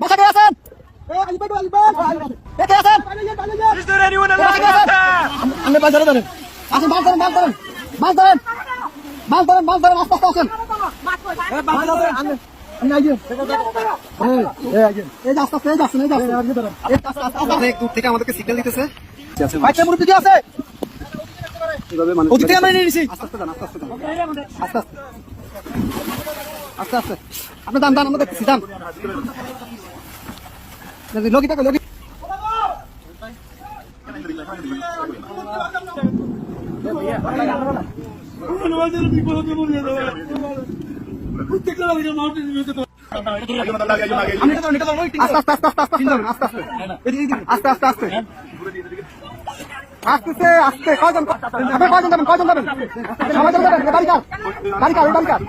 বাসা কে আছেন? কে আছেন? Is there anyone alive out there? আপনি মাছ ধরেন। আসেন, মাছ ধরেন, মাছ ধরেন, মাছ ধরেন, মাছ ধরেন, মাছ ধরেন, আস্তে আস্তে আসেন। আপনি আইয়েন। এই যে আস্তে আস্তে, এই যাচ্ছেন, এই যাচ্ছেন। এই আস্তে আস্তে, আস্তে। দূর থেকে আমাদেরকে সিগন্যাল দিতেছে। বাচ্চা মুরব্বি কি আছে? ওদিক থেকে আমরা নিয়ে নিছি। আস্তে আস্তে যান, আস্তে আস্তে যান। আস্তে আস্তে, আস্তে আস্তে। আপনি দান দান, আমরা দেখতেছি, দান। লগি থাকো, লগি। আস্তে আস্তে, আস্তে আস্তে, আস্তে আস্তে, আস্তে আস্তে, আস্তে আস্তে আস্তে। কয়জন আপনি কয়জন যাবেন? কয়জন যাবেন? সবাই যাবেন? গাড়ি কার? গাড়ি কার? গাড়ি কার?